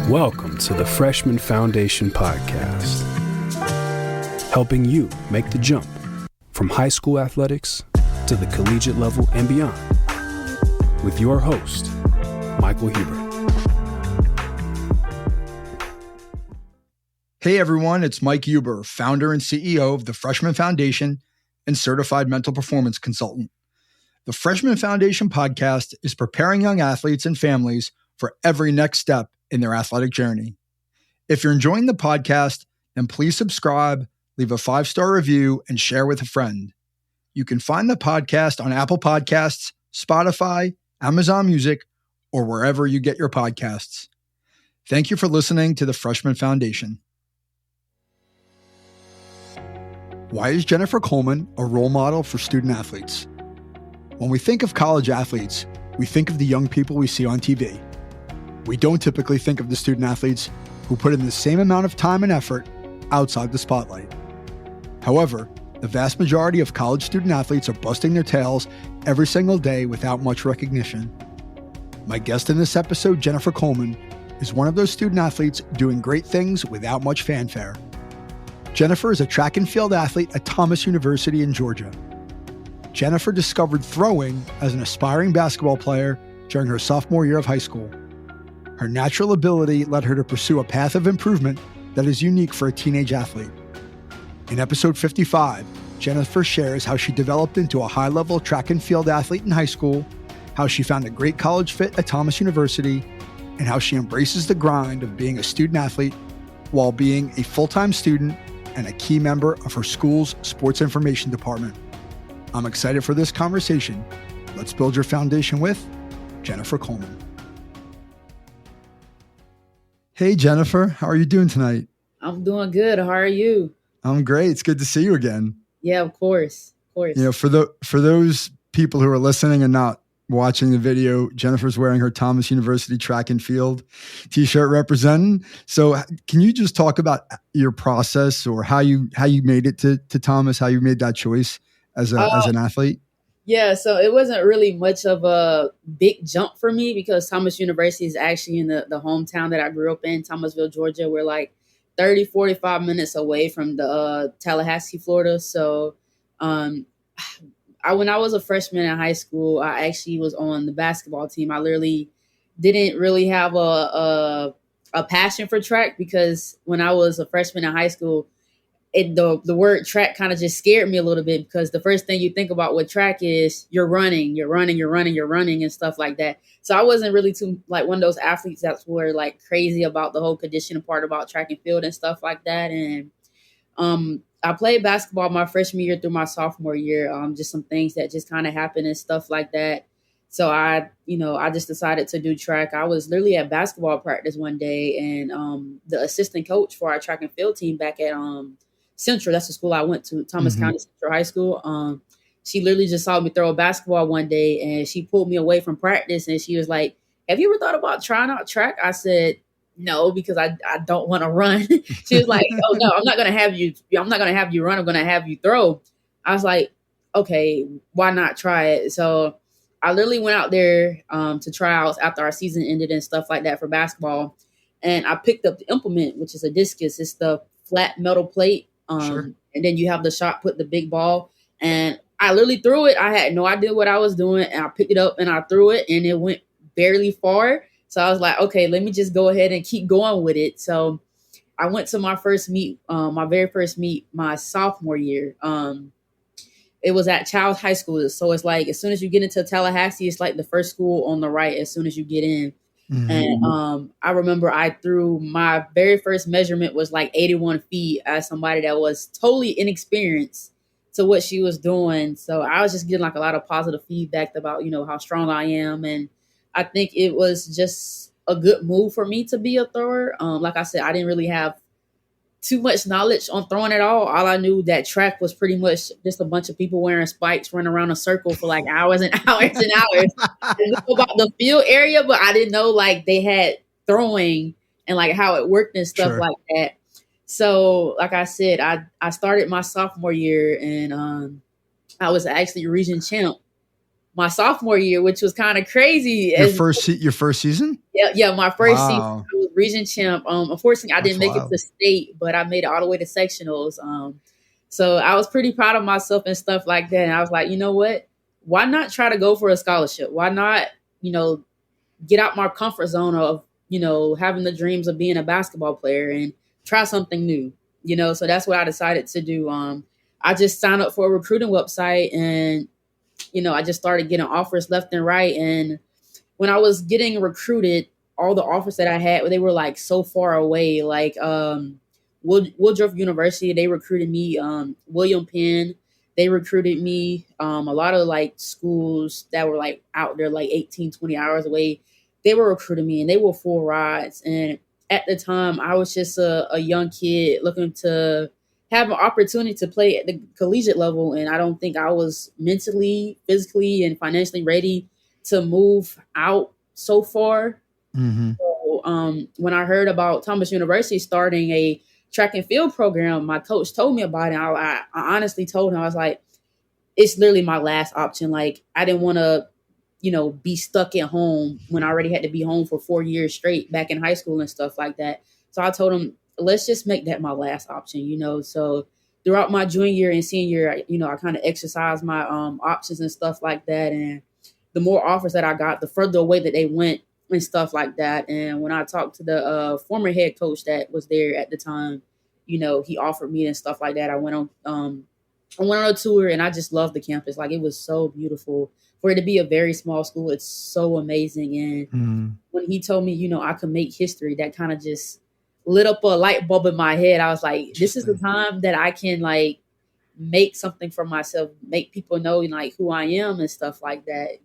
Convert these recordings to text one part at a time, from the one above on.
Welcome to the Freshman Foundation Podcast, helping you make the jump from high school athletics to the collegiate level and beyond, with your host, Michael Huber. Hey everyone, it's Mike Huber, founder and CEO of the Freshman Foundation and certified mental performance consultant. The Freshman Foundation Podcast is preparing young athletes and families for every next step in their athletic journey. If you're enjoying the podcast, then please subscribe, leave a 5-star review, and share with a friend. You can find the podcast on Apple Podcasts, Spotify, Amazon Music, or wherever you get your podcasts. Thank you for listening to the Freshman Foundation. Why is Jennifer Coleman a role model for student athletes? When we think of college athletes, we think of the young people we see on TV. We don't typically think of the student athletes who put in the same amount of time and effort outside the spotlight. However, the vast majority of college student athletes are busting their tails every single day without much recognition. My guest in this episode, Jennifer Coleman, is one of those student athletes doing great things without much fanfare. Jennifer is a track and field athlete at Thomas University in Georgia. Jennifer discovered throwing as an aspiring basketball player during her sophomore year of high school. Her natural ability led her to pursue a path of improvement that is unique for a teenage athlete. In episode 55, Jennifer shares how she developed into a high-level track and field athlete in high school, how she found a great college fit at Thomas University, and how she embraces the grind of being a student athlete while being a full-time student and a key member of her school's sports information department. I'm excited for this conversation. Let's build your foundation with Jennifer Coleman. Hey, Jennifer, how are you doing tonight? I'm doing good. How are you? I'm great. It's good to see you again. Yeah, of course. Of course. You know, for those people who are listening and not watching the video, Jennifer's wearing her Thomas University track and field t-shirt representing. So can you just talk about your process or how you made it to Thomas, how you made that choice as an athlete? Yeah, so it wasn't really much of a big jump for me because Thomas University is actually in the hometown that I grew up in, Thomasville, Georgia. We're like 30, 45 minutes away from the Tallahassee, Florida. So when I was a freshman in high school, I actually was on the basketball team. I literally didn't really have a passion for track because when I was a freshman in high school, the word track kind of just scared me a little bit because the first thing you think about with track is you're running and stuff like that. So I wasn't really too like one of those athletes that were like crazy about the whole conditioning part about track and field and stuff like that. And I played basketball my freshman year through my sophomore year. Just some things that just kind of happened and stuff like that. So I just decided to do track. I was literally at basketball practice one day and the assistant coach for our track and field team back at Central, that's the school I went to, Thomas County Central High School. She literally just saw me throw a basketball one day and she pulled me away from practice and she was like, "Have you ever thought about trying out track?" I said, "No, because I don't want to run." She was like, "Oh no, I'm not going to have you run. I'm going to have you throw." I was like, "Okay, why not try it?" So I literally went out there to tryouts after our season ended and stuff like that for basketball. And I picked up the implement, which is a discus. It's the flat metal plate. Sure. And then you have the shot, put the big ball. And I literally threw it. I had no idea what I was doing. And I picked it up and I threw it and it went barely far. So I was like, okay, let me just go ahead and keep going with it. So I went to my first meet, my very first meet, my sophomore year. It was at Childs High School. So it's like, as soon as you get into Tallahassee, it's like the first school on the right as soon as you get in. Mm-hmm. And I remember I threw my very first measurement was like 81 feet as somebody that was totally inexperienced to what she was doing. So I was just getting like a lot of positive feedback about, how strong I am. And I think it was just a good move for me to be a thrower. Like I said, I didn't really have too much knowledge on throwing at all. All I knew that track was pretty much just a bunch of people wearing spikes running around a circle for like hours and hours and hours. I knew about the field area, but I didn't know like they had throwing and like how it worked and stuff like that. So like I said, I started my sophomore year and I was actually region champ my sophomore year, which was kind of crazy. Your first season? Yeah, my first season. Wow. I was region champ. Unfortunately, I That's didn't make it wild. to state, but I made it all the way to sectionals. So I was pretty proud of myself and stuff like that. And I was like, you know what? Why not try to go for a scholarship? Why not, get out my comfort zone of, having the dreams of being a basketball player and try something new, So that's what I decided to do. I just signed up for a recruiting website and, I just started getting offers left and right. And when I was getting recruited, all the offers that I had, they were like so far away. Like Woodruff University, they recruited me. William Penn, they recruited me. A lot of like schools that were like out there, like 18, 20 hours away, they were recruiting me and they were full rides. And at the time, I was just a young kid looking to have an opportunity to play at the collegiate level. And I don't think I was mentally, physically, and financially ready to move out so far. Mm-hmm. So when I heard about Thomas University starting a track and field program, my coach told me about it. I honestly told him, I was like, it's literally my last option. Like, I didn't want to, be stuck at home when I already had to be home for 4 years straight back in high school and stuff like that. So I told him, let's just make that my last option, So throughout my junior year and senior year, I kind of exercised my options and stuff like that. And the more offers that I got, the further away that they went and stuff like that. And when I talked to the former head coach that was there at the time, he offered me and stuff like that. I went on a tour and I just loved the campus. Like, it was so beautiful. For it to be a very small school, it's so amazing. And when he told me, I could make history, that kind of just lit up a light bulb in my head. I was like, this is the time that I can like make something for myself, make people know like who I am and stuff like that,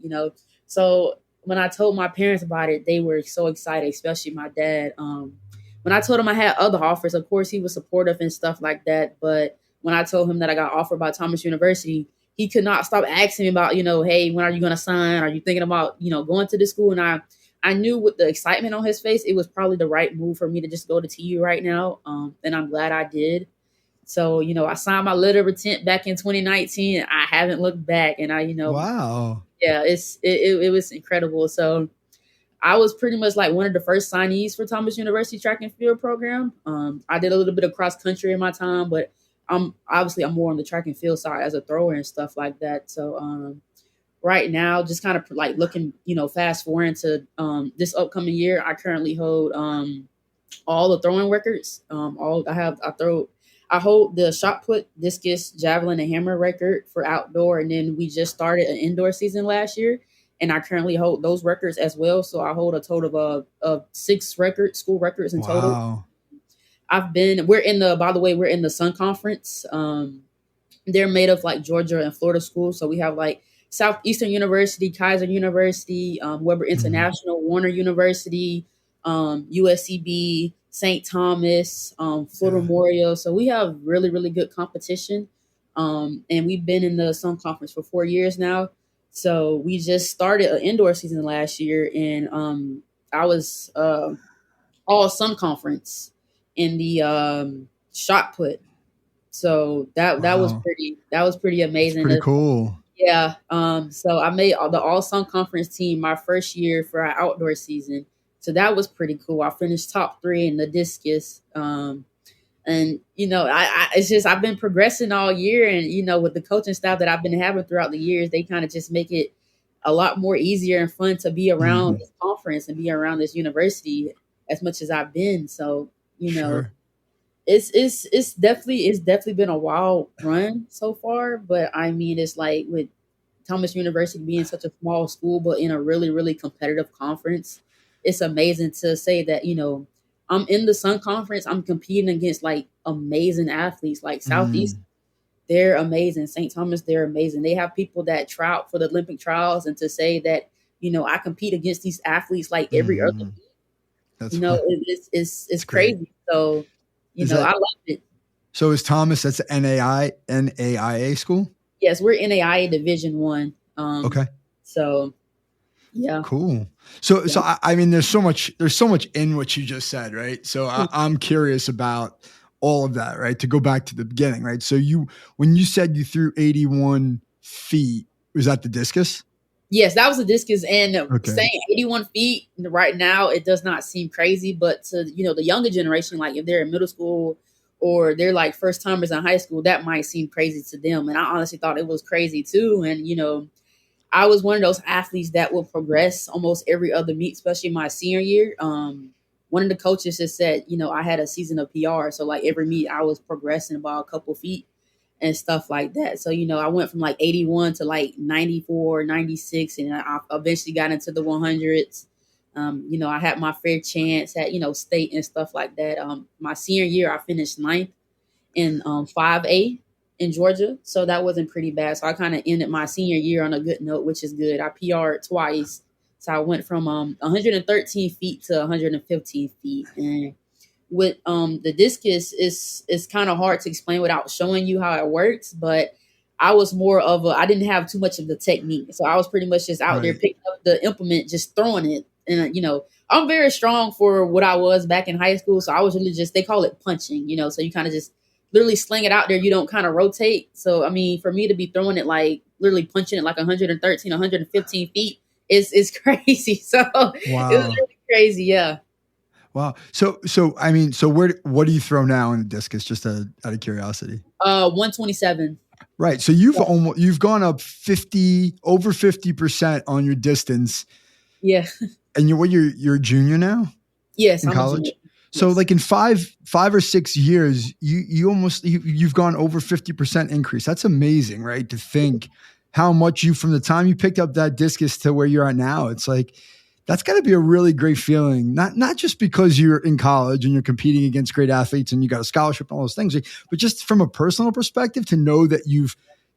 So when I told my parents about it, they were so excited, especially my dad. When I told him I had other offers, of course he was supportive and stuff like that. But when I told him that I got offered by Thomas University, he could not stop asking me about, hey, when are you going to sign? Are you thinking about, going to this school? And I knew with the excitement on his face, it was probably the right move for me to just go to TU right now. And I'm glad I did. So, I signed my letter of intent back in 2019. I haven't looked back. And Wow. Yeah, it was incredible. So I was pretty much like one of the first signees for Thomas University track and field program. I did a little bit of cross country in my time, but I'm more on the track and field side as a thrower and stuff like that. So right now, just kind of like looking, fast forward into this upcoming year, I currently hold all the throwing records. I hold the shot put, discus, javelin, and hammer record for outdoor, and then we just started an indoor season last year, and I currently hold those records as well. So I hold a total of 6 records, school records in total. Wow. We're in the Sun Conference. They're made of like Georgia and Florida schools. So we have like Southeastern University, Kaiser University, Weber International, Warner University, USCB, St. Thomas, Florida Memorial. So we have really, really good competition. And we've been in the Sun Conference for 4 years now. So we just started an indoor season last year, and I was all Sun Conference in the shot put. So that was pretty amazing. That's pretty cool. Yeah. So I made the all Sun Conference team my first year for our outdoor season. So that was pretty cool. I finished top 3 in the discus. And it's just I've been progressing all year, and with the coaching staff that I've been having throughout the years, they kind of just make it a lot more easier and fun to be around this conference and be around this university as much as I've been. So, Sure. it's definitely been a wild run so far, but I mean, it's like with Thomas University being such a small school, but in a really, really competitive conference, it's amazing to say that, I'm in the Sun Conference. I'm competing against like amazing athletes like Southeast. They're amazing. St. Thomas, they're amazing. They have people that try out for the Olympic trials, and to say that, I compete against these athletes like every other week, it's crazy. So, I love it. So is Thomas, that's an NAIA school? Yes, we're NAIA Division I. Okay. So, yeah. Cool. So I mean, there's so much in what you just said, right? So I'm curious about all of that, right? To go back to the beginning, right? So when you said you threw 81 feet, was that the discus? Yes, that was a discus, and Okay. saying 81 feet right now, it does not seem crazy, but to, the younger generation, like if they're in middle school or they're like first timers in high school, that might seem crazy to them. And I honestly thought it was crazy too. And, I was one of those athletes that will progress almost every other meet, especially my senior year. One of the coaches just said, I had a season of PR. So like every meet I was progressing about a couple feet and stuff like that. So, I went from like 81 to like 94, 96, and I eventually got into the 100s. I had my fair chance at, state and stuff like that. My senior year, I finished ninth in 5A in Georgia. So that wasn't pretty bad. So I kind of ended my senior year on a good note, which is good. I PR'd twice. So I went from 113 feet to 115 feet. And with the discus is kind of hard to explain without showing you how it works, but I was more of I didn't have too much of the technique, so I was pretty much just out there Right. picking up the implement, just throwing it. And I'm very strong for what I was back in high school, so I was really just, they call it punching, so you kind of just literally sling it out there, you don't kind of rotate. So I mean, for me to be throwing it like literally punching it like 113 115 feet is crazy. So it was Wow. really crazy. Yeah. Wow. So I mean, so what do you throw now in the discus? Just out of curiosity. 127. Right. So you've gone up over 50% on your distance, Yeah. and you're a junior now Yes, in I'm a junior. college. So Yes. like in five or 6 years, you've gone over 50% increase. That's amazing, right? To think how much from the time you picked up that discus to where you're at now, it's like, that's got to be a really great feeling. Not just because you're in college and you're competing against great athletes and you got a scholarship and all those things, but just from a personal perspective, to know that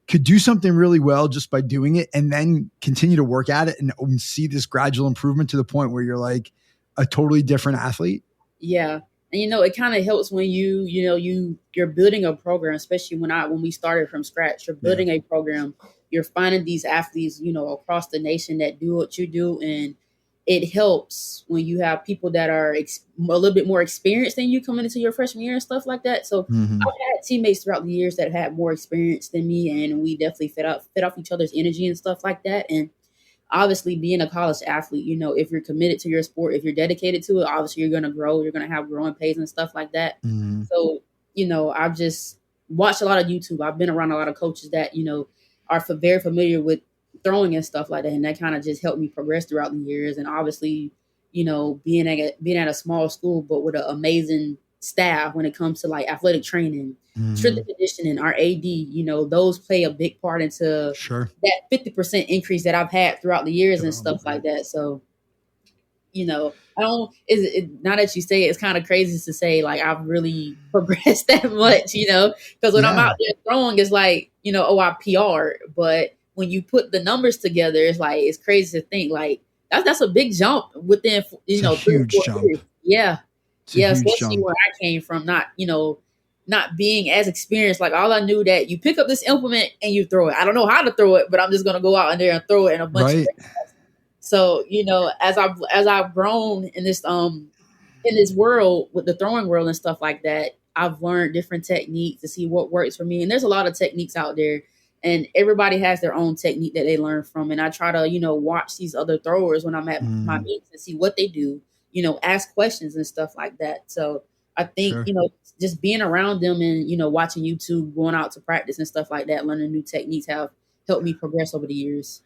could do something really well just by doing it, and then continue to work at it and see this gradual improvement to the point where you're like a totally different athlete. Yeah. And it kind of helps when you're building a program, especially when we started from scratch. You're building a program, you're finding these athletes, across the nation that do what you do, and it helps when you have people that are a little bit more experienced than you coming into your freshman year and stuff like that. So Mm-hmm. I've had teammates throughout the years that had more experience than me, and we definitely fed off each other's energy and stuff like that. And obviously, being a college athlete, if you're committed to your sport, if you're dedicated to it, obviously you're going to grow. You're going to have growing pains and stuff like that. Mm-hmm. So, I've just watched a lot of YouTube. I've been around a lot of coaches that, are very familiar with throwing and stuff like that. And that kind of just helped me progress throughout the years. And obviously, being at a small school, but with an amazing staff when it comes to like athletic training, strength and conditioning, our AD, those play a big part into Sure. that 50% increase that I've had throughout the years and stuff like that. So, I don't, now that you say it, it's kind of crazy to say, like, I've really progressed that much, because when I'm out there throwing, it's like, I PR, but when you put the numbers together, it's like, it's crazy to think like that's a big jump within, It's a 3 or huge 4 jump. years. Yeah. It's a Yeah. huge Especially jump. where I came from, not being as experienced. Like all I knew that you pick up this implement and you throw it. I don't know how to throw it, but I'm just going to go out in there and throw it in a bunch of things. So, as I've grown in this world with the throwing world and stuff like that, I've learned different techniques to see what works for me. And there's a lot of techniques out there, and everybody has their own technique that they learn from. And I try to, watch these other throwers when I'm at my meets and see what they do, ask questions and stuff like that. So I think, just being around them and, watching YouTube, going out to practice and stuff like that, learning new techniques have helped me progress over the years.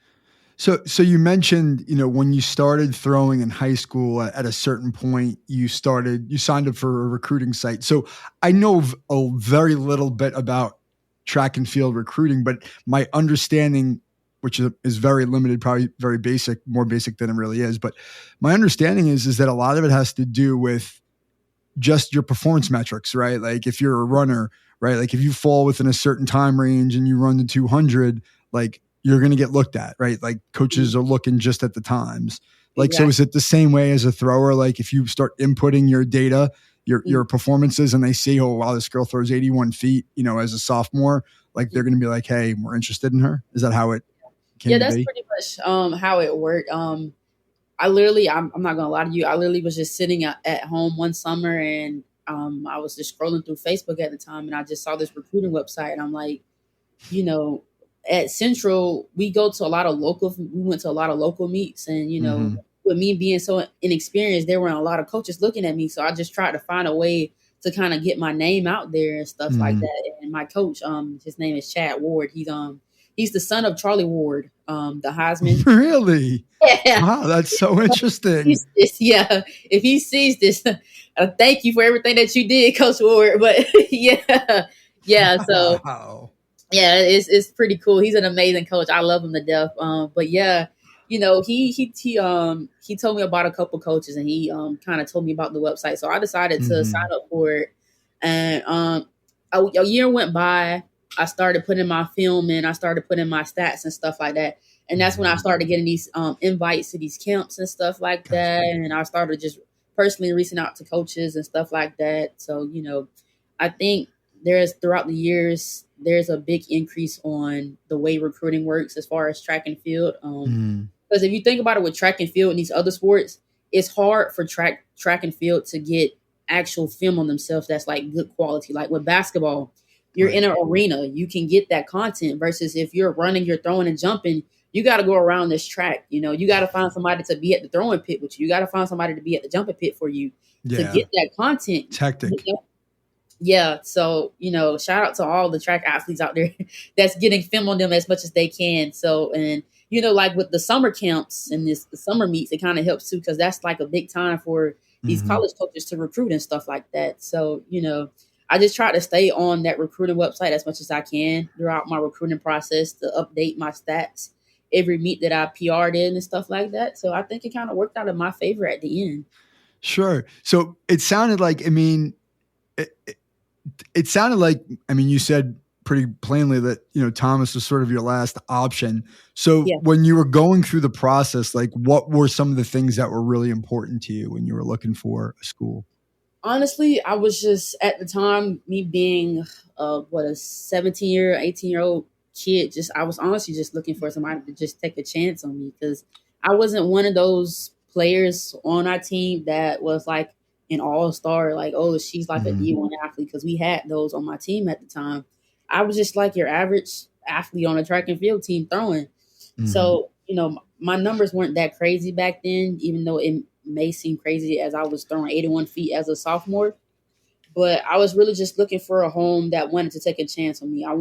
So you mentioned, when you started throwing in high school at a certain point, you signed up for a recruiting site. So I know a very little bit about track and field recruiting, but my understanding, which is very limited, probably very basic, more basic than it really is. But my understanding is that a lot of it has to do with just your performance metrics, right? Like if you're a runner, right? Like if you fall within a certain time range and you run the 200, like you're going to get looked at, right? Like coaches are looking just at the times. Like, Exactly. So is it the same way as a thrower? Like if you start inputting your data, your performances, and they see, oh, wow, this girl throws 81 feet, as a sophomore, like they're going to be like, hey, we're interested in her. Is that how it came to that's be? pretty much how it worked. I'm not gonna lie to you. I literally was just sitting at home one summer, and I was just scrolling through Facebook at the time, and I just saw this recruiting website, and I'm like, at Central, we went to a lot of local meets, and with me being so inexperienced, there weren't a lot of coaches looking at me. So I just tried to find a way to kind of get my name out there and stuff like that. And my coach, his name is Chad Ward. He's the son of Charlie Ward, the Heisman. Really? Yeah. Wow, that's so interesting. If he sees this, thank you for everything that you did, Coach Ward. But yeah. So wow. Yeah, it's pretty cool. He's an amazing coach. I love him to death. But yeah, he told me about a couple coaches, and he kind of told me about the website. So I decided to sign up for it. And a year went by. I started putting my film in. I started putting my stats and stuff like that. And that's when I started getting these invites to these camps and stuff like that. And I started just personally reaching out to coaches and stuff like that. So, I think throughout the years, there's a big increase on the way recruiting works as far as track and field. Because if you think about it with track and field and these other sports, it's hard for track and field to get actual film on themselves that's like good quality. Like with basketball, you're in an arena, you can get that content, versus if you're running, you're throwing and jumping, you got to go around this track. You got to find somebody to be at the throwing pit with you. You got to find somebody to be at the jumping pit for you to get that content. It's hectic. Yeah. So, shout out to all the track athletes out there that's getting film on them as much as they can. So, and, like with the summer camps and the summer meets, it kind of helps too, because that's like a big time for these college coaches to recruit and stuff like that. So, I just try to stay on that recruiting website as much as I can throughout my recruiting process to update my stats every meet that I PR'd in and stuff like that. So I think it kind of worked out in my favor at the end. Sure. So it sounded like, it sounded like, you said pretty plainly that, Thomas was sort of your last option. So when you were going through the process, like what were some of the things that were really important to you when you were looking for a school? Honestly, I was just, at the time, me being a 18-year-old kid, I was honestly just looking for somebody to just take a chance on me, because I wasn't one of those players on our team that was like an all-star, like, oh, she's like a D1 athlete, because we had those on my team at the time. I was just like your average athlete on a track and field team throwing. So, my numbers weren't that crazy back then, even though it may seem crazy as I was throwing 81 feet as a sophomore. But I was really just looking for a home that wanted to take a chance on me. I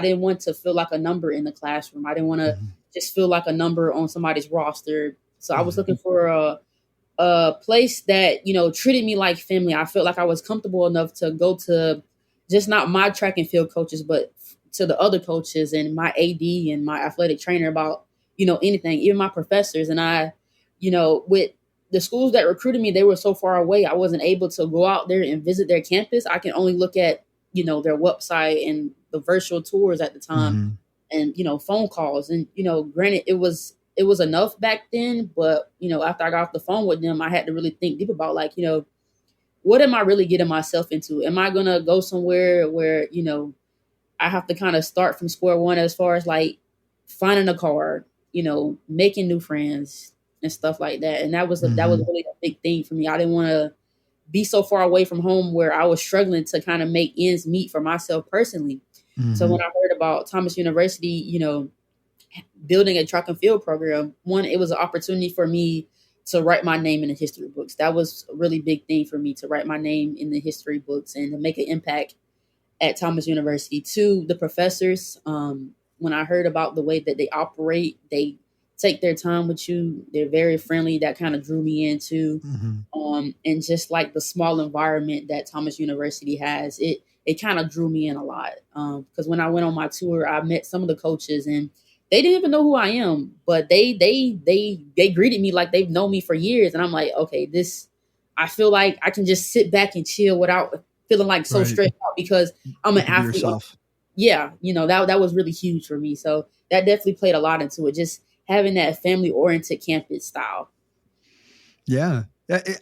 didn't want to feel like a number in the classroom. I didn't want to just feel like a number on somebody's roster. So I was looking for a place that, treated me like family. I felt like I was comfortable enough to go to just not my track and field coaches, but to the other coaches and my AD and my athletic trainer about, anything, even my professors. And I, with the schools that recruited me, they were so far away. I wasn't able to go out there and visit their campus. I can only look at, their website and the virtual tours at the time and, phone calls. And, granted, it was enough back then. But, after I got off the phone with them, I had to really think deep about, like, what am I really getting myself into? Am I going to go somewhere where, I have to kind of start from square one as far as like finding a car, making new friends and stuff like that. And that was really a big thing for me. I didn't want to be so far away from home where I was struggling to kind of make ends meet for myself personally. So when I heard about Thomas University, building a track and field program, one, it was an opportunity for me to write my name in the history books. That was a really big thing for me, to write my name in the history books and to make an impact at Thomas University. Two, the professors, when I heard about the way that they operate, they take their time with you. They're very friendly. That kind of drew me into, and just like the small environment that Thomas University has, it kind of drew me in a lot. Because when I went on my tour, I met some of the coaches and they didn't even know who I am, but they greeted me like they've known me for years. And I'm like, okay, I feel like I can just sit back and chill without feeling like so stressed out, because I'm an athlete. Yeah. That was really huge for me. So that definitely played a lot into it. Just having that family oriented campus style. Yeah.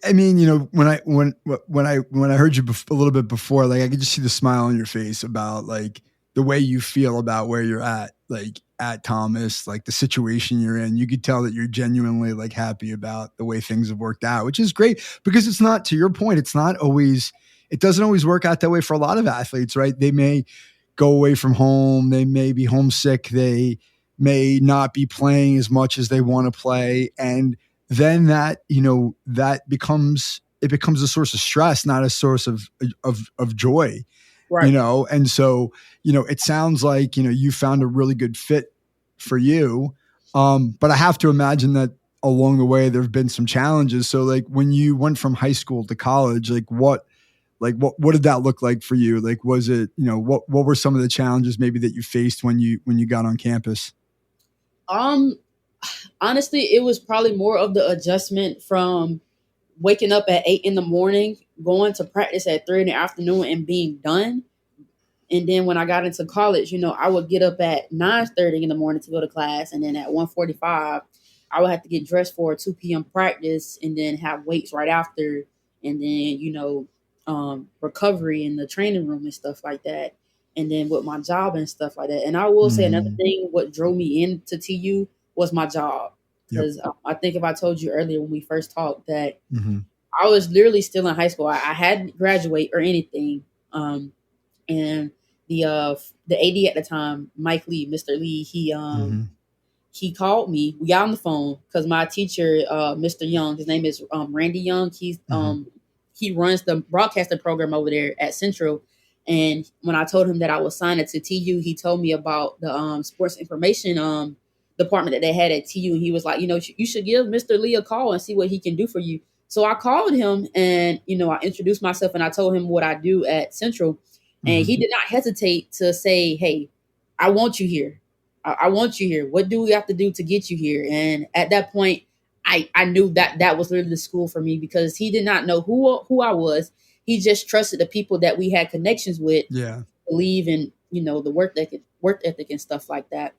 I mean, when I heard you a little bit before, like I could just see the smile on your face about like the way you feel about where you're at, like at Thomas, like the situation you're in. You could tell that you're genuinely like happy about the way things have worked out, which is great, because it's not, to your point, it doesn't always work out that way for a lot of athletes, right? They may go away from home. They may be homesick. They may not be playing as much as they want to play. And then that, that becomes a source of stress, not a source of joy, Right. And so, it sounds like, you found a really good fit for you. But I have to imagine that along the way, there've been some challenges. So like when you went from high school to college, what did that look like for you? Like, was it, what were some of the challenges maybe that you faced when you got on campus? Honestly, it was probably more of the adjustment from waking up at 8 a.m, going to practice at 3 p.m, and being done. And then when I got into college, I would get up at 9:30 in the morning to go to class. And then at 1:45, I would have to get dressed for a 2 p.m. practice and then have weights right after. And then, recovery in the training room and stuff like that. And then with my job and stuff like that. And I will say another thing, what drove me into TU was my job. Because I think if I told you earlier when we first talked that I was literally still in high school. I hadn't graduated or anything. And the AD at the time, Mike Lee, Mr. Lee, he called me. We got on the phone because my teacher, Mr. Young, his name is Randy Young. He's he runs the broadcasting program over there at Central. And when I told him that I was signed to TU, he told me about the sports information department that they had at TU. And he was like, you should give Mr. Lee a call and see what he can do for you. So I called him and, I introduced myself and I told him what I do at Central. And he did not hesitate to say, hey, I want you here. I want you here. What do we have to do to get you here? And at that point, I knew that was literally the school for me because he did not know who I was. He just trusted the people that we had connections with. Yeah. Believe in, the work ethic and stuff like that.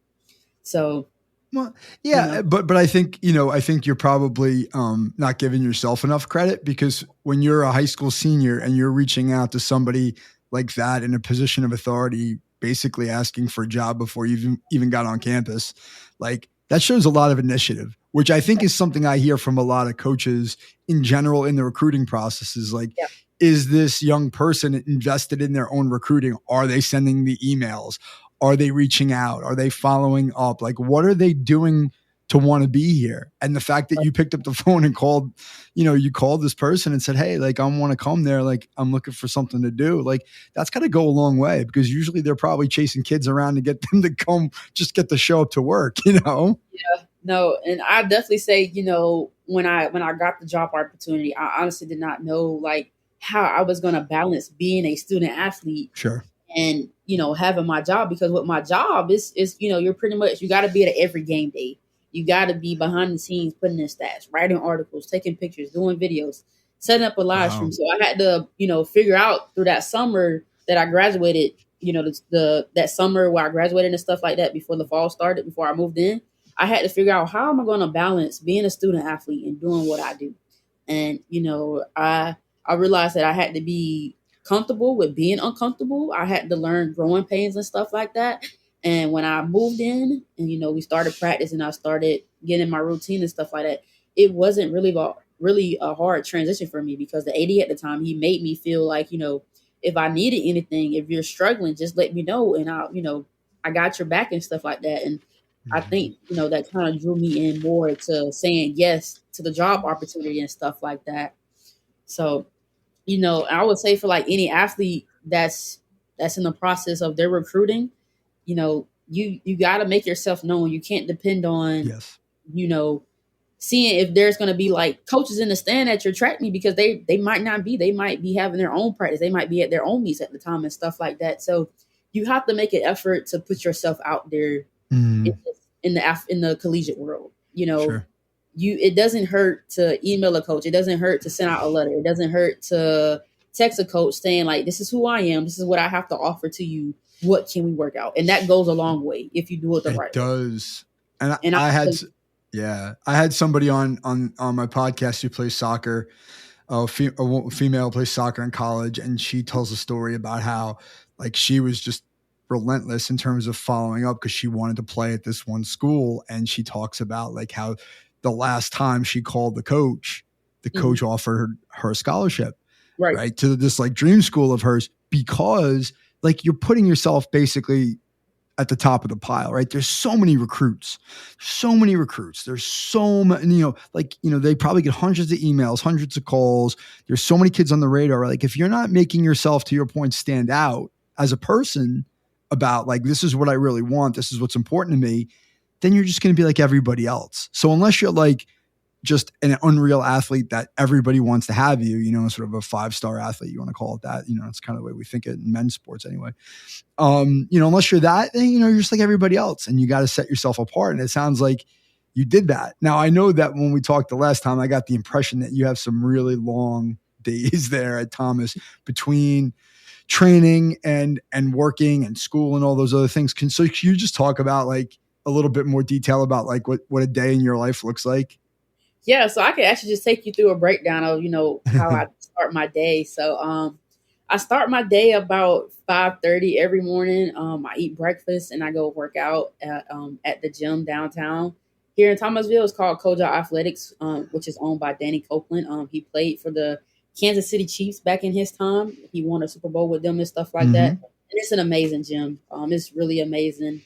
So. Well, yeah, but I think, you're probably not giving yourself enough credit because when you're a high school senior and you're reaching out to somebody like that in a position of authority, basically asking for a job before you even got on campus, like that shows a lot of initiative, which I think is something I hear from a lot of coaches in general in the recruiting processes. Like, is this young person invested in their own recruiting? Are they sending the emails? Are they reaching out? Are they following up? Like, what are they doing to want to be here? And the fact that you picked up the phone and called, you called this person and said, hey, like, I want to come there. Like, I'm looking for something to do. Like, that's got to go a long way because usually they're probably chasing kids around to get them to come, just get to show up to work, Yeah, no. And I definitely say, when I got the job opportunity, I honestly did not know like how I was going to balance being a student athlete. Sure. And, having my job, because with my job is, you're pretty much, you got to be at every game day. You got to be behind the scenes, putting in stats, writing articles, taking pictures, doing videos, setting up a live stream. So I had to, figure out through that summer that I graduated, that summer where I graduated and stuff like that before the fall started, before I moved in, I had to figure out how am I going to balance being a student athlete and doing what I do. And, I realized that I had to be comfortable with being uncomfortable. I had to learn growing pains and stuff like that. And when I moved in and, we started practice and I started getting my routine and stuff like that, it wasn't really a hard transition for me because the AD at the time, he made me feel like, if I needed anything, if you're struggling, just let me know. And I got your back and stuff like that. And I think, that kind of drew me in more to saying yes to the job opportunity and stuff like that. So, I would say for like any athlete that's in the process of their recruiting, you got to make yourself known. You can't depend on, seeing if there's going to be like coaches in the stand at your track meet because they might not be. They might be having their own practice. They might be at their own meets at the time and stuff like that. So you have to make an effort to put yourself out there in the collegiate world. Sure. It doesn't hurt to email a coach. It doesn't hurt to send out a letter. It doesn't hurt to text a coach saying like, this is who I am. This is what I have to offer to you. What can we work out? And that goes a long way if you do it the right way. It does. And I had somebody on my podcast who plays soccer, a female plays soccer in college. And she tells a story about how like she was just relentless in terms of following up because she wanted to play at this one school. And she talks about like how the last time she called the coach offered her a scholarship, right? To this like dream school of hers because like you're putting yourself basically at the top of the pile, right? There's so many recruits. There's so many, they probably get hundreds of emails, hundreds of calls. There's so many kids on the radar. Like if you're not making yourself, to your point, stand out as a person about like, this is what I really want, this is what's important to me, then you're just going to be like everybody else. So unless you're like just an unreal athlete that everybody wants to have you, sort of a 5-star athlete, you want to call it that, it's kind of the way we think it in men's sports anyway. Unless you're that, then, you're just like everybody else and you got to set yourself apart. And it sounds like you did that. Now I know that when we talked the last time, I got the impression that you have some really long days there at Thomas between training and working and school and all those other things. Can you just talk about like a little bit more detail about like what a day in your life looks like? Yeah, so I could actually just take you through a breakdown of, how I start my day. So I start my day about 5:30 every morning. I eat breakfast and I go work out at the gym downtown. Here in Thomasville, it's called Koja Athletics, which is owned by Danny Copeland. He played for the Kansas City Chiefs back in his time. He won a Super Bowl with them and stuff like that. And it's an amazing gym. It's really amazing.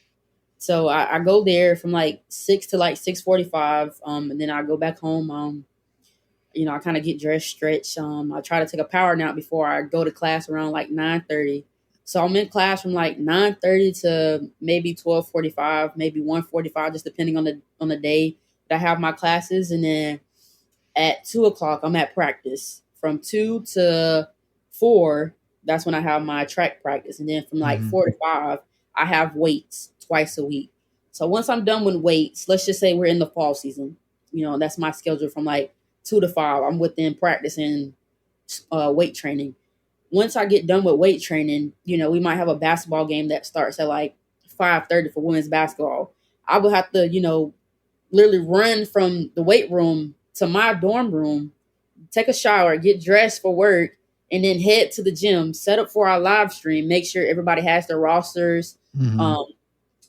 So I go there from like 6 to like 6:45, and then I go back home. I kind of get dressed, stretch. I try to take a power nap before I go to class around like 9:30. So I'm in class from like 9:30 to maybe 12:45, maybe 1:45, just depending on the day that I have my classes. And then at 2:00, I'm at practice from 2 to 4. That's when I have my track practice, and then from like 4 to 5, I have weights twice a week. So once I'm done with weights, let's just say we're in the fall season, that's my schedule from like 2 to 5. I'm within practice and weight training. Once I get done with weight training, we might have a basketball game that starts at like 5:30 for women's basketball. I will have to, literally run from the weight room to my dorm room, take a shower, get dressed for work, and then head to the gym, set up for our live stream, make sure everybody has their rosters,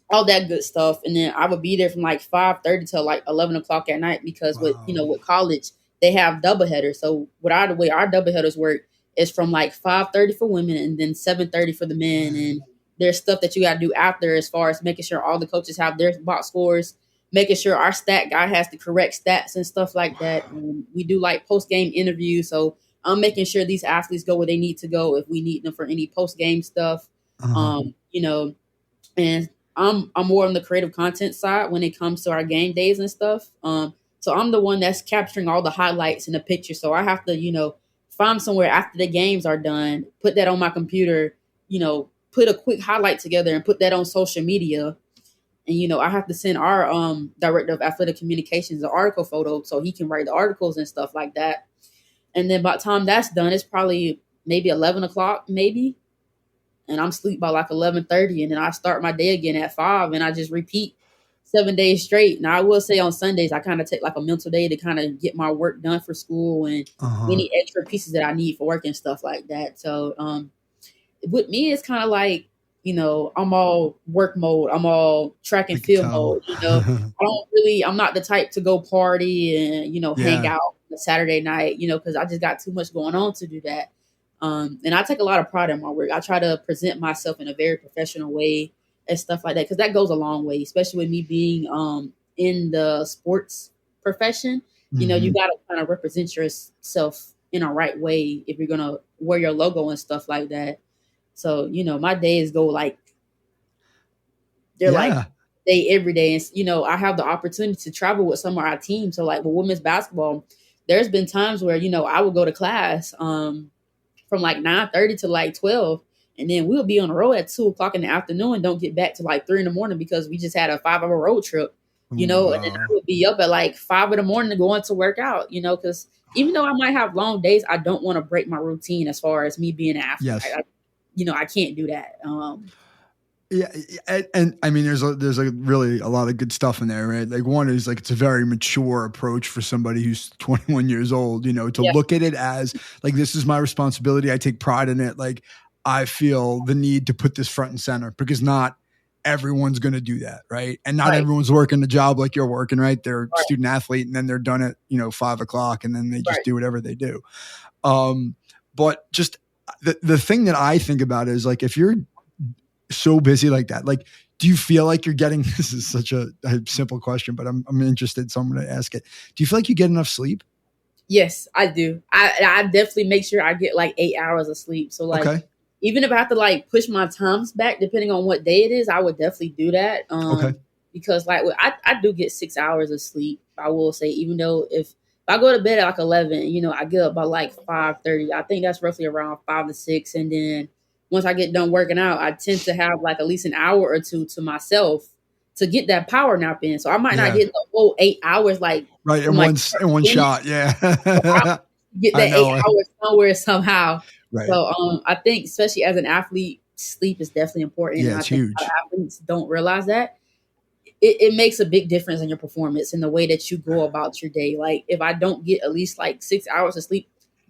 all that good stuff. And then I would be there from like 5:30 till like 11 o'clock at night because with college, they have doubleheaders. So the way our doubleheaders work is from like 5:30 for women and then 7:30 for the men. And there's stuff that you got to do after as far as making sure all the coaches have their box scores, making sure our stat guy has the correct stats and stuff like that. And we do like post-game interviews. So I'm making sure these athletes go where they need to go if we need them for any post-game stuff. And I'm more on the creative content side when it comes to our game days and stuff. So I'm the one that's capturing all the highlights in the picture. So I have to, find somewhere after the games are done, put that on my computer, put a quick highlight together and put that on social media. And, I have to send our director of athletic communications an article photo so he can write the articles and stuff like that. And then by the time that's done, it's probably maybe 11 o'clock, maybe. And I'm asleep by like 11:30. And then I start my day again at 5 and I just repeat 7 days straight. Now I will say on Sundays, I kind of take like a mental day to kind of get my work done for school and any extra pieces that I need for work and stuff like that. So with me, it's kind of like, I'm all work mode. I'm all track and field mode. I'm not the type to go party and, hang out on a Saturday night, because I just got too much going on to do that. And I take a lot of pride in my work. I try to present myself in a very professional way and stuff like that, because that goes a long way, especially with me being in the sports profession. You got to kind of represent yourself in a right way if you're going to wear your logo and stuff like that. So, my days go like, they're like day every day. And, I have the opportunity to travel with some of our teams. So like with women's basketball, there's been times where, I would go to class from like 9:30 to like 12. And then we'll be on the road at 2:00 in the afternoon and don't get back to like 3 a.m. because we just had a 5-hour road trip, and then I would be up at like 5 a.m. going to work out, because even though I might have long days, I don't want to break my routine as far as me being an athlete. Yes. I can't do that. Yeah. And I mean, there's really a lot of good stuff in there, right? Like one is like, it's a very mature approach for somebody who's 21 years old, to look at it as like, this is my responsibility. I take pride in it. Like I feel the need to put this front and center because not everyone's going to do that. Right. And not everyone's working the job like you're working, right? They're student athlete and then they're done at, 5 o'clock and then they just do whatever they do. But just the thing that I think about is like, if you're so busy like that, like, do you feel like you're getting, this is such a simple question, but I'm interested, so I'm going to ask it. Do you feel like you get enough sleep? Yes, I do. I definitely make sure I get like 8 hours of sleep. So like, Okay. even if I have to like push my times back, depending on what day it is, I would definitely do that. Okay. Because like I do get 6 hours of sleep. I will say, even though if I go to bed at like 11, I get up by like 5:30. I think that's roughly around 5 to 6, and then once I get done working out, I tend to have like at least an hour or two to myself to get that power nap in. So I might not Yeah. get the whole 8 hours like Right. from In like one shot. Yeah. get I that eight know. hours somewhere somehow. Right. So I think especially as an athlete, sleep is definitely important. Yeah. And I It's think a lot huge. of athletes don't realize that. It makes a big difference in your performance and the way that you go about your day. Like if I don't get at least like 6 hours of sleep,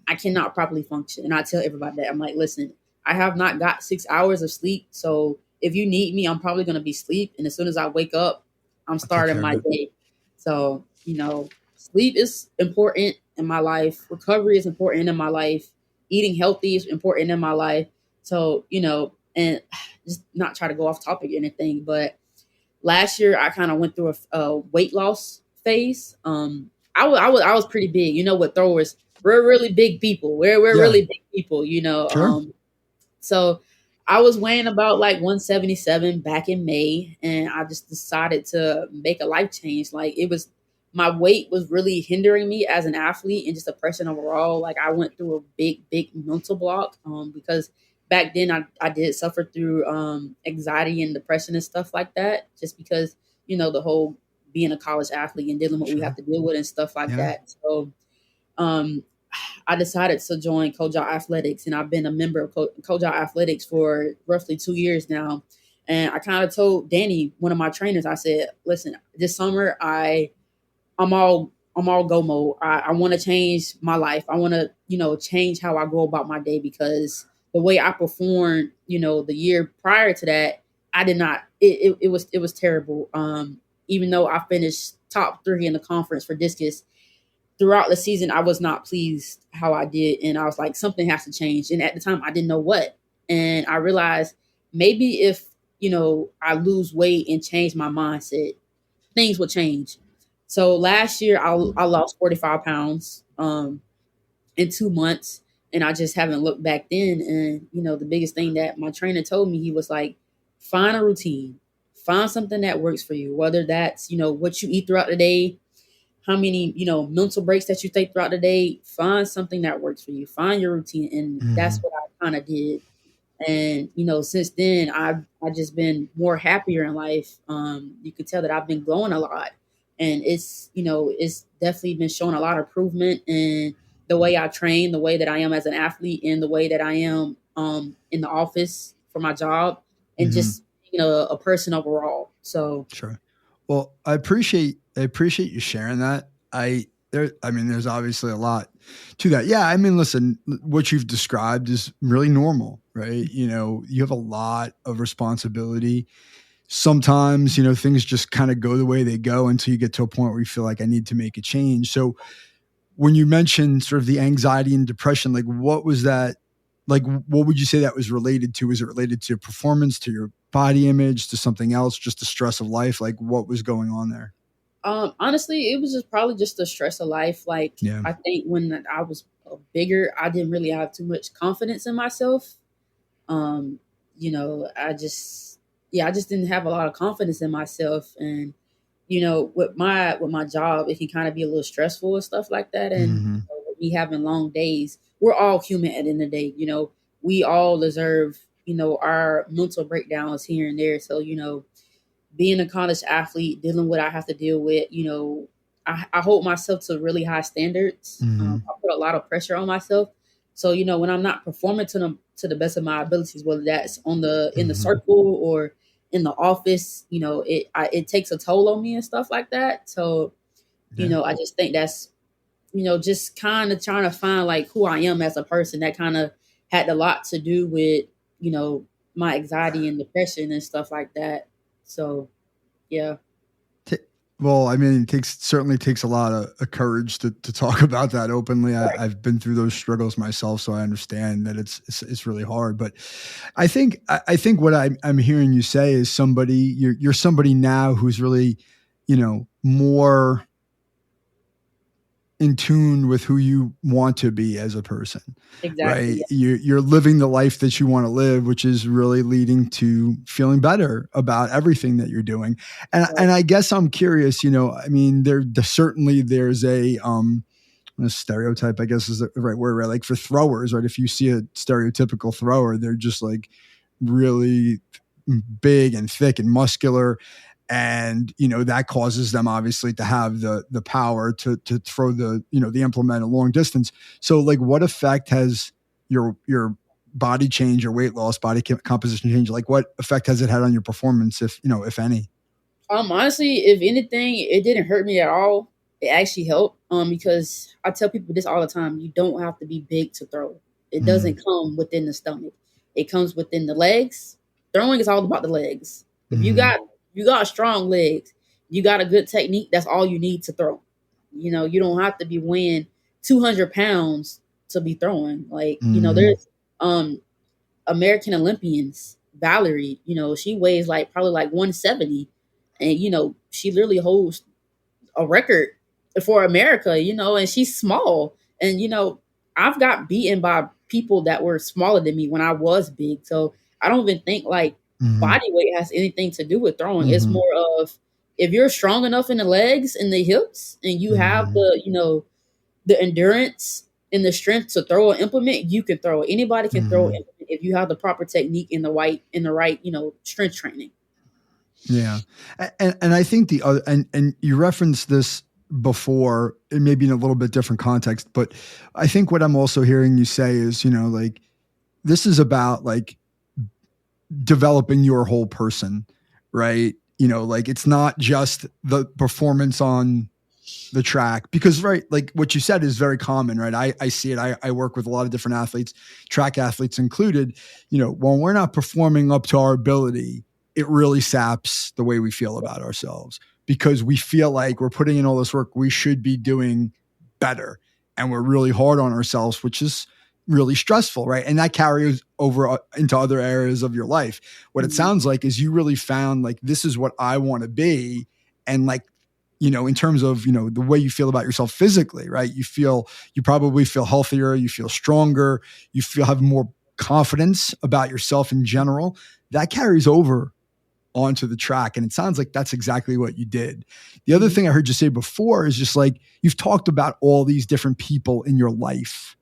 I cannot properly function. And I tell everybody that I'm like, listen, I have not got 6 hours of sleep. So if you need me, I'm probably going to be asleep. And as soon as I wake up, I'm I'll take starting care of my it. day. So, sleep is important in my life. Recovery is important in my life. Eating healthy is important in my life. So, and just not try to go off topic or anything, but last year I kind of went through a weight loss phase. I was pretty big, with throwers. We're really big people. We're Yeah. really big people, Sure. So I was weighing about like 177 back in May, and I just decided to make a life change. Like my weight was really hindering me as an athlete and just a person overall. Like I went through a big mental block because back then I did suffer through anxiety and depression and stuff like that, just because the whole being a college athlete and dealing with what we have Sure. to deal with and stuff like Yeah. that. So um, I decided to join Koja Athletics, and I've been a member of Koja Athletics for roughly 2 years now. And I kind of told Danny, one of my trainers, I said, "Listen, this summer I'm all go mode. I want to change my life. I want to change how I go about my day because the way I performed the year prior to that, I did not. It was terrible. Even though I finished top 3 in the conference for discus, throughout the season, I was not pleased how I did. And I was like, something has to change. And at the time, I didn't know what. And I realized maybe if, I lose weight and change my mindset, things will change. So last year, I lost 45 pounds in 2 months. And I just haven't looked back then. And, the biggest thing that my trainer told me, he was like, find a routine, find something that works for you, whether that's, what you eat throughout the day, how many, mental breaks that you take throughout the day. Find something that works for you. Find your routine. And that's Mm-hmm. what I kind of did. And, since then I've just been more happier in life. You could tell that I've been growing a lot. And it's definitely been showing a lot of improvement in the way I train, the way that I am as an athlete, and the way that I am in the office for my job, and Mm-hmm. just a person overall. So Sure. Well, I appreciate you sharing that. There's obviously a lot to that. Yeah. I mean, listen, what you've described is really normal, right? You have a lot of responsibility. Sometimes, things just kind of go the way they go until you get to a point where you feel like I need to make a change. So when you mentioned sort of the anxiety and depression, like what was that? Like, what would you say that was related to? Was it related to your performance, to your body image, to something else, just the stress of life? Like what was going on there? honestly, it was just probably just the stress of life. Like Yeah. I think when I was bigger, I didn't really have too much confidence in myself. Um, I just didn't have a lot of confidence in myself. And with my job, it can kind of be a little stressful and stuff like that. And Mm-hmm. with me having long days, we're all human at the end of the day. We all deserve our mental breakdowns here and there. So being a college athlete, dealing with what I have to deal with, I hold myself to really high standards. Mm-hmm. I put a lot of pressure on myself. So when I'm not performing to the best of my abilities, whether that's in the Mm-hmm. circle or in the office, it takes a toll on me and stuff like that. So Yeah. I just think that's just kind of trying to find like who I am as a person. That kind of had a lot to do with my anxiety and depression and stuff like that. So yeah. Well, I mean, certainly takes a lot of courage to talk about that openly. I've been through those struggles myself, so I understand that it's really hard. But I think what I'm hearing you say is you're somebody now who's really, more in tune with who you want to be as a person, Exactly. right? You're living the life that you want to live, which is really leading to feeling better about everything that you're doing. And I guess I'm curious, I mean, there's a stereotype, I guess is the right word, right? Like for throwers, right? If you see a stereotypical thrower, they're just like really big and thick and muscular. And, that causes them obviously to have the power to throw the implement a long distance. So like what effect has your body change, your weight loss, body composition change? Like what effect has it had on your performance, if any? Honestly, if anything, it didn't hurt me at all. It actually helped. Because I tell people this all the time: you don't have to be big to throw. It doesn't come within the stomach. It comes within the legs. Throwing is all about the legs. If you got strong legs, you got a good technique. That's all you need to throw. You don't have to be weighing 200 pounds to be throwing. Like there's um American Olympians. Valerie, she weighs like probably like 170, and she literally holds a record for America, and she's small. And I've got beaten by people that were smaller than me when I was big. So I don't even think like body weight has anything to do with throwing. It's more of if you're strong enough in the legs and the hips and you have the endurance and the strength to throw an implement, you can throw it. Anybody can throw an implement if you have the proper technique and the right strength training. Yeah. And I think the other, and you referenced this before, it may be in a little bit different context, but I think what I'm also hearing you say is, like, this is about like developing your whole person, right? Like it's not just the performance on the track because, right, like what you said is very common, right? I see it. I work with a lot of different athletes, track athletes included. When we're not performing up to our ability, it really saps the way we feel about ourselves because we feel like we're putting in all this work. We should be doing better. And we're really hard on ourselves, which is really stressful, right? And that carries over into other areas of your life. What it sounds like is you really found like, this is what I want to be. And like, in terms of, the way you feel about yourself physically, right? You probably feel healthier, you feel stronger, have more confidence about yourself in general. That carries over onto the track. And it sounds like that's exactly what you did. The other thing I heard you say before is just like, you've talked about all these different people in your life,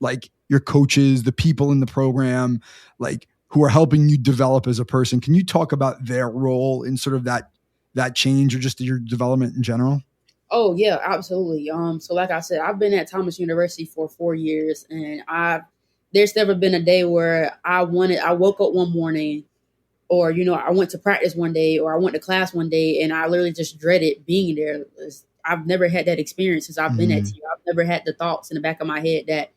like your coaches, the people in the program, like who are helping you develop as a person. Can you talk about their role in sort of that change or just your development in general? Oh yeah, absolutely. So like I said, I've been at Thomas University for 4 years, and there's never been a day where I woke up one morning, or I went to practice one day, or I went to class one day, and I literally just dreaded being there. I've never had that experience since I've been at TU. I've never had the thoughts in the back of my head that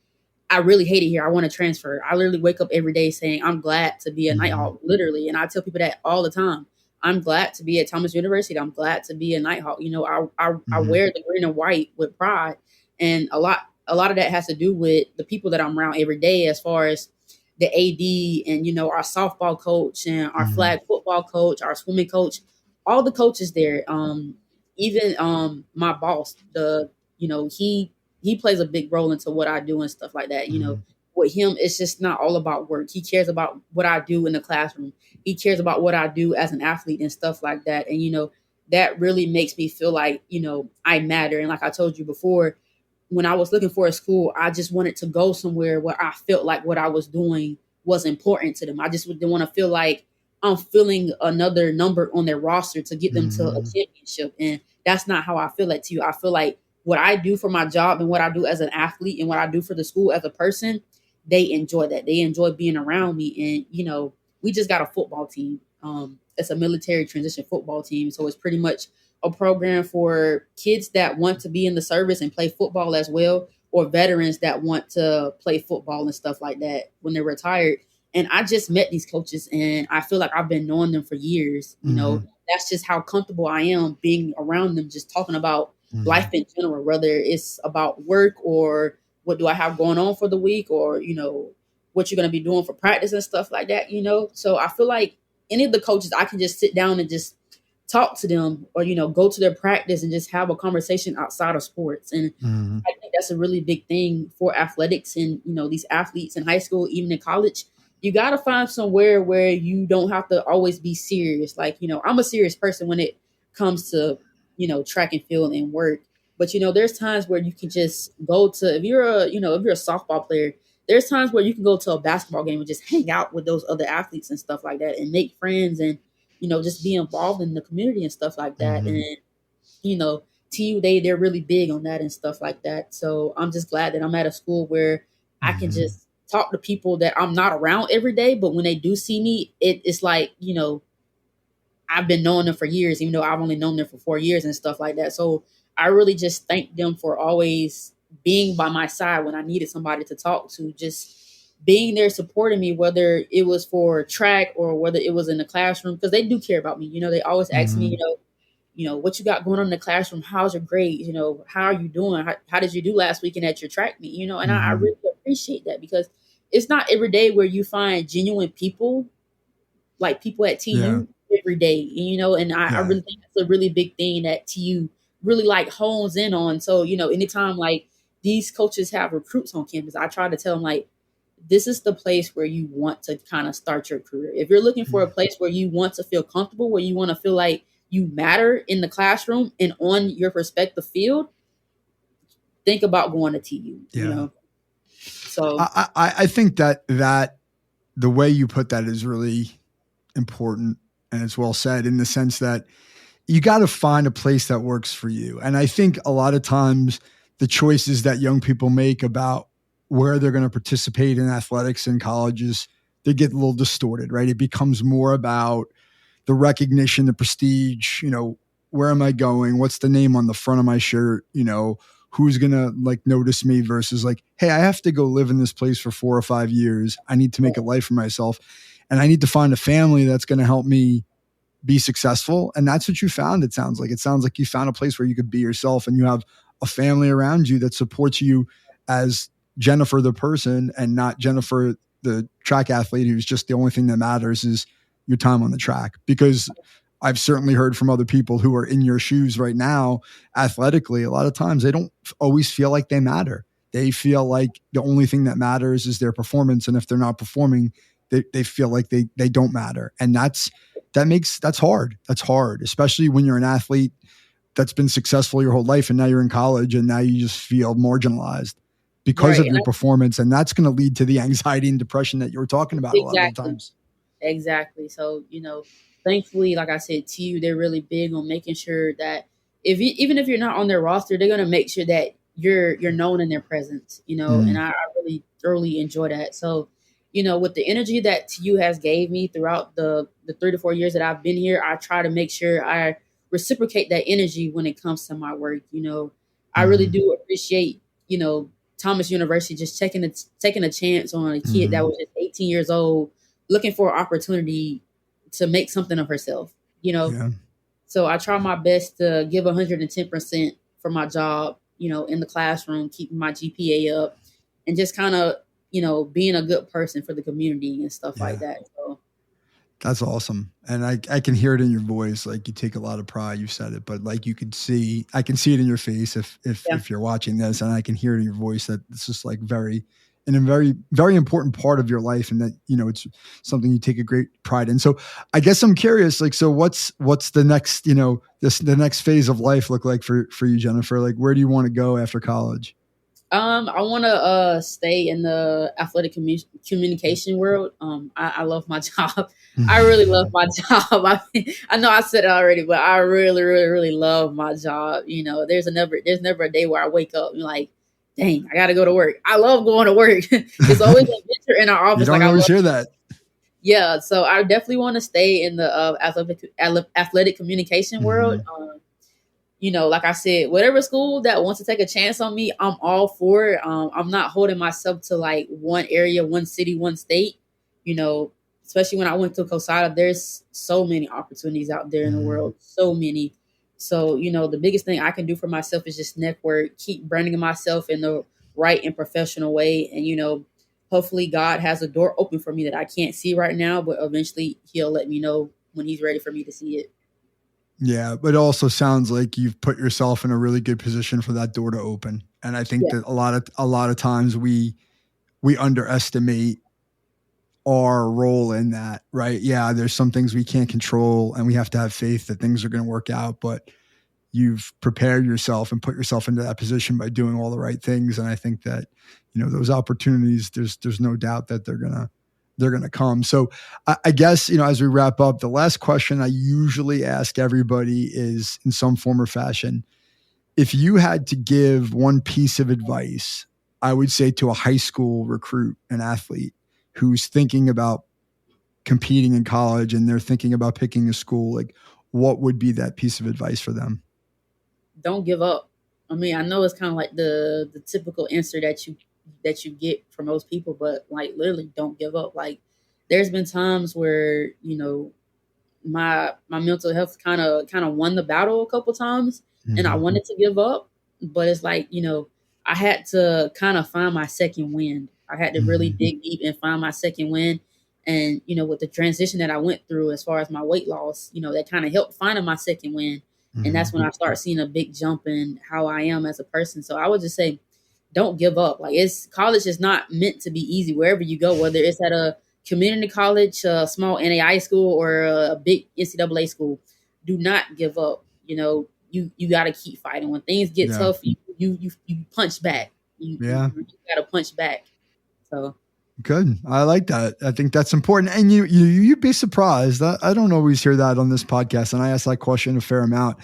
I really hate it here. I want to transfer. I literally wake up every day saying I'm glad to be a Nighthawk, literally. And I tell people that all the time. I'm glad to be at Thomas University. I'm glad to be a Nighthawk. I wear the green and white with pride. And a lot of that has to do with the people that I'm around every day, as far as the AD and, our softball coach and our flag football coach, our swimming coach, all the coaches there. Even my boss, he plays a big role into what I do and stuff like that. With him, it's just not all about work. He cares about what I do in the classroom. He cares about what I do as an athlete and stuff like that. And, that really makes me feel like, I matter. And like I told you before, when I was looking for a school, I just wanted to go somewhere where I felt like what I was doing was important to them. I just didn't want to feel like I'm filling another number on their roster to get them to a championship. And that's not how I feel like to you. I feel like what I do for my job and what I do as an athlete and what I do for the school as a person, they enjoy that. They enjoy being around me. And, we just got a football team. It's a military transition football team. So it's pretty much a program for kids that want to be in the service and play football as well, or veterans that want to play football and stuff like that when they're retired. And I just met these coaches and I feel like I've been knowing them for years. That's just how comfortable I am being around them, just talking about life in general, whether it's about work or what do I have going on for the week, or, what you're going to be doing for practice and stuff like that, So I feel like any of the coaches, I can just sit down and just talk to them, or, go to their practice and just have a conversation outside of sports. And I think that's a really big thing for athletics and, these athletes in high school, even in college. You got to find somewhere where you don't have to always be serious. Like, I'm a serious person when it comes to, track and field and work. But, there's times where you can just go to, if you're a softball player, there's times where you can go to a basketball game and just hang out with those other athletes and stuff like that and make friends and, just be involved in the community and stuff like that. And, TU, they're really big on that and stuff like that. So I'm just glad that I'm at a school where I can just talk to people that I'm not around every day, but when they do see me, it's like, I've been knowing them for years, even though I've only known them for 4 years and stuff like that. So I really just thank them for always being by my side when I needed somebody to talk to, just being there supporting me, whether it was for track or whether it was in the classroom, because they do care about me. They always ask me, what you got going on in the classroom? How's your grades? How are you doing? How did you do last weekend at your track meet? And I really appreciate that, because it's not every day where you find genuine people, like people at TU every day, and I really think that's a really big thing that TU really like hones in on. So, anytime like these coaches have recruits on campus, I try to tell them like, this is the place where you want to kind of start your career. If you're looking for a place where you want to feel comfortable, where you want to feel like you matter in the classroom and on your respective field, think about going to TU, So I think that the way you put that is really important, and it's well said, in the sense that you got to find a place that works for you. And I think a lot of times the choices that young people make about where they're going to participate in athletics in colleges, they get a little distorted, right? It becomes more about the recognition, the prestige, where am I going? What's the name on the front of my shirt? Who's going to like notice me, versus like, hey, I have to go live in this place for 4 or 5 years. I need to make a life for myself, and I need to find a family that's going to help me be successful. And that's what you found. It sounds like you found a place where you could be yourself, and you have a family around you that supports you as Jennifer, the person, and not Jennifer, the track athlete, who's just the only thing that matters is your time on the track. Because I've certainly heard from other people who are in your shoes right now, athletically, a lot of times they don't always feel like they matter. They feel like the only thing that matters is their performance. And if they're not performing, they feel like they don't matter. And that's hard. That's hard, especially when you're an athlete that's been successful your whole life, and now you're in college and now you just feel marginalized because of your performance. And that's going to lead to the anxiety and depression that you were talking about a lot of the times. Exactly. So, thankfully, like I said, TU, they're really big on making sure that even if you're not on their roster, they're going to make sure that you're known in their presence, and I really thoroughly enjoy that. So, with the energy that TU has gave me throughout the 3 to 4 years that I've been here, I try to make sure I reciprocate that energy when it comes to my work. I really do appreciate, Thomas University just taking a chance on a kid that was just 18 years old, looking for an opportunity to make something of herself, So I try my best to give 110% for my job, in the classroom, keeping my GPA up, and just kind of, being a good person for the community and stuff like that. So that's awesome. And I can hear it in your voice. Like, you take a lot of pride. You said it, but like, I can see it in your face if you're watching this, and I can hear it in your voice that it's just like in a very, very important part of your life, and that, it's something you take a great pride in. So I guess I'm curious, like, so what's the next, the next phase of life look like for you, Jennifer? Like, where do you want to go after college? I want to stay in the athletic communication world. I love my job. I really love my job. I know I said it already, but I really, really, really love my job. There's never a day where I wake up and like, dang, I got to go to work. I love going to work. There's always an adventure in our office. You don't always hear that. Yeah, so I definitely want to stay in the athletic communication world. Like I said, whatever school that wants to take a chance on me, I'm all for it. I'm not holding myself to like one area, one city, one state. especially when I went to COSADA, there's so many opportunities out there in the world, so many. So, the biggest thing I can do for myself is just network, keep branding myself in the right and professional way. And, hopefully God has a door open for me that I can't see right now, but eventually he'll let me know when he's ready for me to see it. Yeah, but it also sounds like you've put yourself in a really good position for that door to open. And I think that a lot of times we underestimate our role in that, right? Yeah, there's some things we can't control and we have to have faith that things are going to work out, but you've prepared yourself and put yourself into that position by doing all the right things. And I think that, those opportunities, there's no doubt that they're going to come. So I guess, as we wrap up, the last question I usually ask everybody is, in some form or fashion, if you had to give one piece of advice, I would say to a high school recruit, an athlete who's thinking about competing in college and they're thinking about picking a school, like, what would be that piece of advice for them? Don't give up. I mean, I know it's kind of like the typical answer that you get from most people, but like literally don't give up. Like there's been times where, my mental health kind of won the battle a couple times and I wanted to give up, but it's like, I had to kind of find my second wind. I had to really dig deep and find my second wind. And, with the transition that I went through as far as my weight loss, that kind of helped finding my second wind. And that's when I started seeing a big jump in how I am as a person. So I would just say, don't give up. Like college is not meant to be easy wherever you go, whether it's at a community college, a small NAI school, or a big NCAA school. Do not give up. You got to keep fighting. When things get tough, you punch back. You got to punch back. So. Good. I like that. I think that's important. And you'd be surprised. I don't always hear that on this podcast. And I ask that question a fair amount.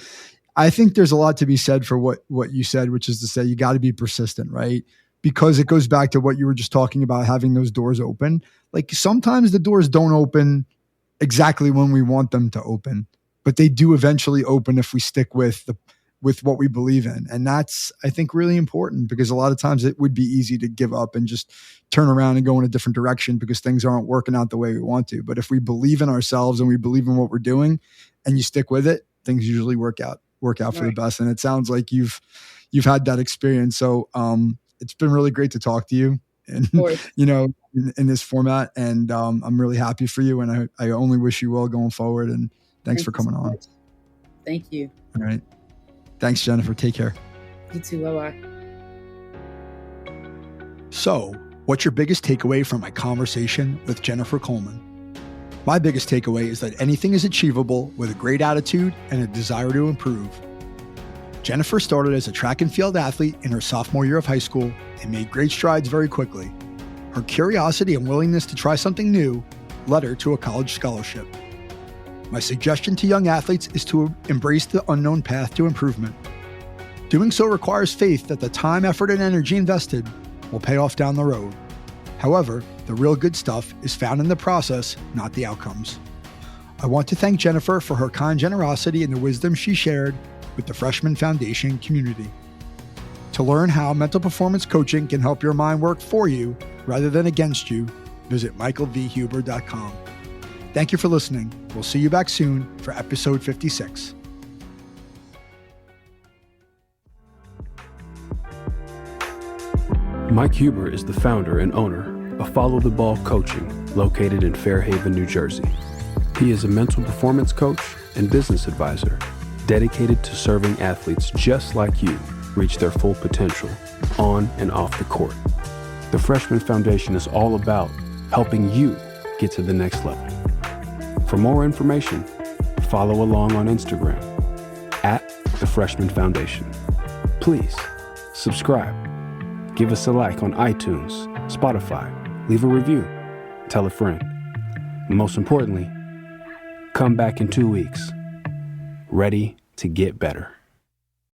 I think there's a lot to be said for what you said, which is to say you got to be persistent, right? Because it goes back to what you were just talking about, having those doors open. Like sometimes the doors don't open exactly when we want them to open, but they do eventually open if we stick with what we believe in. And that's, I think, really important because a lot of times it would be easy to give up and just turn around and go in a different direction because things aren't working out the way we want to. But if we believe in ourselves and we believe in what we're doing and you stick with it, things usually work out for the best. And it sounds like you've had that experience. So it's been really great to talk to you and, in this format. And I'm really happy for you. And I only wish you well going forward. And thanks for coming on. Thank you. All right. Thanks, Jennifer. Take care. You too. Bye-bye. So, what's your biggest takeaway from my conversation with Jennifer Coleman? My biggest takeaway is that anything is achievable with a great attitude and a desire to improve. Jennifer started as a track and field athlete in her sophomore year of high school and made great strides very quickly. Her curiosity and willingness to try something new led her to a college scholarship. My suggestion to young athletes is to embrace the unknown path to improvement. Doing so requires faith that the time, effort, and energy invested will pay off down the road. However, the real good stuff is found in the process, not the outcomes. I want to thank Jennifer for her kind generosity and the wisdom she shared with the Freshman Foundation community. To learn how mental performance coaching can help your mind work for you rather than against you, visit michaelvhuber.com. Thank you for listening. We'll see you back soon for episode 56. Mike Huber is the founder and owner of Follow the Ball Coaching, located in Fairhaven, New Jersey. He is a mental performance coach and business advisor dedicated to serving athletes just like you reach their full potential on and off the court. The Freshman Foundation is all about helping you get to the next level. For more information, follow along on Instagram at the Freshman Foundation. Please subscribe, give us a like on iTunes, Spotify, leave a review, tell a friend. Most importantly, come back in 2 weeks, ready to get better.